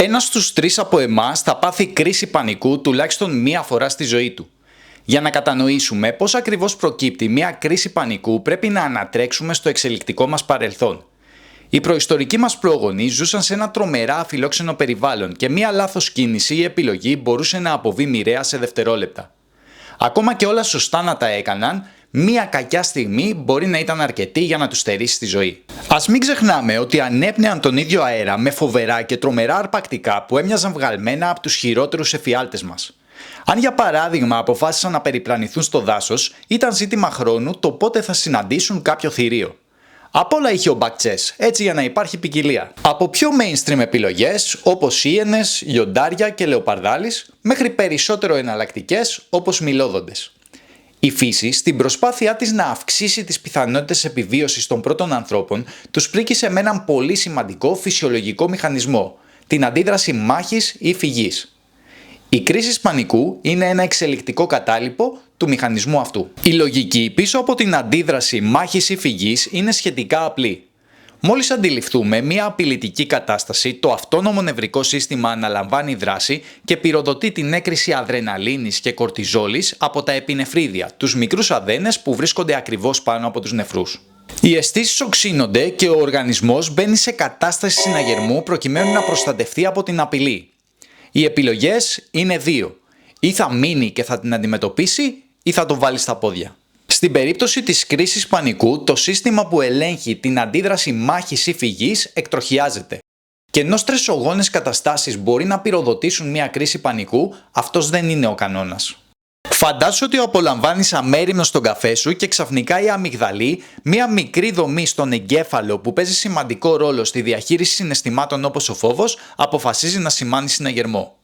Ένας στους 3 από εμάς θα πάθει κρίση πανικού τουλάχιστον μία φορά στη ζωή του. Για να κατανοήσουμε πώς ακριβώς προκύπτει μία κρίση πανικού, πρέπει να ανατρέξουμε στο εξελικτικό μας παρελθόν. Οι προϊστορικοί μας πρόγονοι ζούσαν σε ένα τρομερά αφιλόξενο περιβάλλον και μία λάθος κίνηση ή επιλογή μπορούσε να αποβεί μοιραία σε δευτερόλεπτα. Ακόμα και όλα σωστά να τα έκαναν, μία κακιά στιγμή μπορεί να ήταν αρκετή για να τους στερήσει τη ζωή. Ας μην ξεχνάμε ότι ανέπνεαν τον ίδιο αέρα με φοβερά και τρομερά αρπακτικά που έμοιαζαν βγαλμένα από τους χειρότερους εφιάλτες μας. Αν για παράδειγμα αποφάσισαν να περιπλανηθούν στο δάσος, ήταν ζήτημα χρόνου το πότε θα συναντήσουν κάποιο θηρίο. Απ' όλα είχε ο μπακτσές, έτσι για να υπάρχει ποικιλία. Από πιο mainstream επιλογές όπως ίενες, λιοντάρια και λεοπαρδάλεις, μέχρι περισσότερο εναλλακτικές όπως μιλόδοντες. Η φύση, στην προσπάθειά της να αυξήσει τις πιθανότητες επιβίωσης των πρώτων ανθρώπων, τους πρίκησε με έναν πολύ σημαντικό φυσιολογικό μηχανισμό, την αντίδραση μάχης ή φυγής. Η κρίση πανικού είναι ένα εξελικτικό κατάλοιπο του μηχανισμού αυτού. Η λογική πίσω από την αντίδραση μάχης ή φυγής είναι σχετικά απλή. Μόλις αντιληφθούμε μια απειλητική κατάσταση, το αυτόνομο νευρικό σύστημα αναλαμβάνει δράση και πυροδοτεί την έκρηση αδρεναλίνης και κορτιζόλης από τα επινεφρίδια, τους μικρούς αδένες που βρίσκονται ακριβώς πάνω από τους νεφρούς. Οι αισθήσεις οξύνονται και ο οργανισμός μπαίνει σε κατάσταση συναγερμού προκειμένου να προστατευτεί από την απειλή. Οι επιλογές είναι δύο. Ή θα μείνει και θα την αντιμετωπίσει, ή θα το βάλει στα πόδια. Στην περίπτωση της κρίσης πανικού, το σύστημα που ελέγχει την αντίδραση μάχης ή φυγής εκτροχιάζεται. Και ενώ στρεσογόνες καταστάσεις μπορεί να πυροδοτήσουν μια κρίση πανικού, αυτός δεν είναι ο κανόνας. Φαντάσου ότι απολαμβάνεις αμέριμνο στον καφέ σου και ξαφνικά η αμυγδαλή, μια μικρή δομή στον εγκέφαλο που παίζει σημαντικό ρόλο στη διαχείριση συναισθημάτων όπως ο φόβος, αποφασίζει να σημάνει συναγερμό.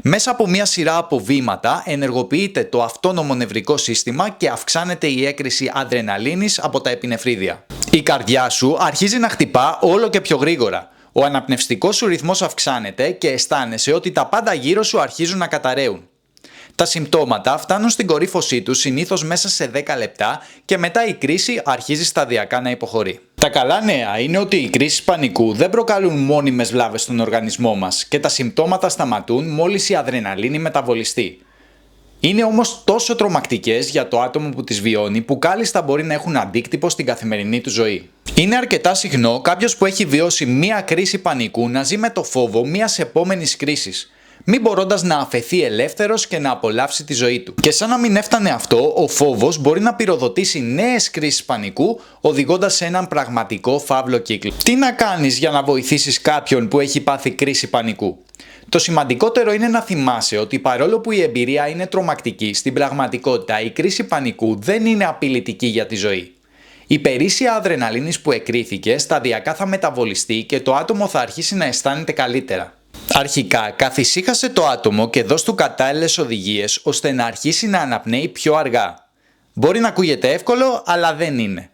Μέσα από μια σειρά από βήματα ενεργοποιείται το αυτόνομο νευρικό σύστημα και αυξάνεται η έκρηση αδρεναλίνης από τα επινεφρίδια. Η καρδιά σου αρχίζει να χτυπά όλο και πιο γρήγορα. Ο αναπνευστικός σου ρυθμός αυξάνεται και αισθάνεσαι ότι τα πάντα γύρω σου αρχίζουν να καταραίουν. Τα συμπτώματα φτάνουν στην κορύφωσή τους συνήθως μέσα σε 10 λεπτά και μετά η κρίση αρχίζει σταδιακά να υποχωρεί. Τα καλά νέα είναι ότι οι κρίσεις πανικού δεν προκαλούν μόνιμες βλάβες στον οργανισμό μας και τα συμπτώματα σταματούν μόλις η αδρεναλίνη μεταβολιστεί. Είναι όμως τόσο τρομακτικές για το άτομο που τις βιώνει που κάλλιστα μπορεί να έχουν αντίκτυπο στην καθημερινή του ζωή. Είναι αρκετά συχνό κάποιος που έχει βιώσει μία κρίση πανικού να ζει με το φόβο μιας επόμενης κρίσης, μη μπορώντας να αφαιθεί ελεύθερος και να απολαύσει τη ζωή του. Και σαν να μην έφτανε αυτό, ο φόβος μπορεί να πυροδοτήσει νέες κρίσεις πανικού, οδηγώντας σε έναν πραγματικό φαύλο κύκλο. Τι να κάνεις για να βοηθήσεις κάποιον που έχει πάθει κρίση πανικού? Το σημαντικότερο είναι να θυμάσαι ότι παρόλο που η εμπειρία είναι τρομακτική, στην πραγματικότητα η κρίση πανικού δεν είναι απειλητική για τη ζωή. Η περίσσια αδρεναλίνης που εκρήθηκε σταδιακά θα μεταβολιστεί και το άτομο θα αρχίσει να αισθάνεται καλύτερα. Αρχικά, καθησύχασε το άτομο και δώσ' του κατάλληλες οδηγίες ώστε να αρχίσει να αναπνέει πιο αργά. Μπορεί να ακούγεται εύκολο, αλλά δεν είναι.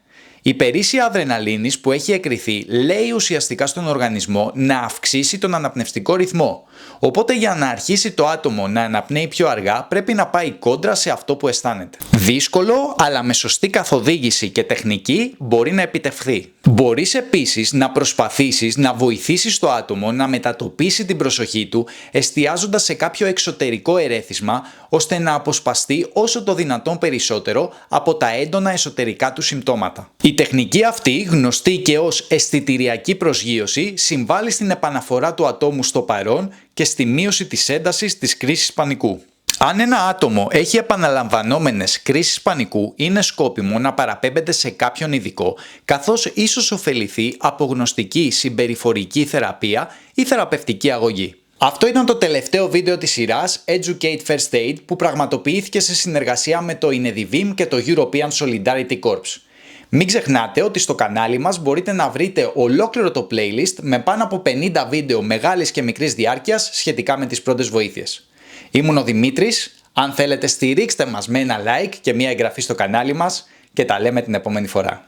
Η περίσσια αδρεναλίνης που έχει εκρηθεί λέει ουσιαστικά στον οργανισμό να αυξήσει τον αναπνευστικό ρυθμό. Οπότε για να αρχίσει το άτομο να αναπνέει πιο αργά πρέπει να πάει κόντρα σε αυτό που αισθάνεται. Δύσκολο, αλλά με σωστή καθοδήγηση και τεχνική μπορεί να επιτευχθεί. Μπορείς επίσης να προσπαθήσεις να βοηθήσεις το άτομο να μετατοπίσει την προσοχή του εστιάζοντας σε κάποιο εξωτερικό ερέθισμα ώστε να αποσπαστεί όσο το δυνατόν περισσότερο από τα έντονα εσωτερικά του συμπτώματα. Η τεχνική αυτή, γνωστή και ως αισθητηριακή προσγείωση, συμβάλλει στην επαναφορά του ατόμου στο παρόν και στη μείωση της έντασης της κρίσης πανικού. Αν ένα άτομο έχει επαναλαμβανόμενες κρίσεις πανικού, είναι σκόπιμο να παραπέμπεται σε κάποιον ειδικό, καθώς ίσως ωφεληθεί από γνωστική συμπεριφορική θεραπεία ή θεραπευτική αγωγή. Αυτό ήταν το τελευταίο βίντεο της σειράς Educate First Aid που πραγματοποιήθηκε σε συνεργασία με το INEDIVIM και το European Solidarity Corps. Μην ξεχνάτε ότι στο κανάλι μας μπορείτε να βρείτε ολόκληρο το playlist με πάνω από 50 βίντεο μεγάλης και μικρής διάρκειας σχετικά με τις πρώτες βοήθειες. Ήμουν ο Δημήτρης, αν θέλετε στηρίξτε μας με ένα like και μια εγγραφή στο κανάλι μας και τα λέμε την επόμενη φορά.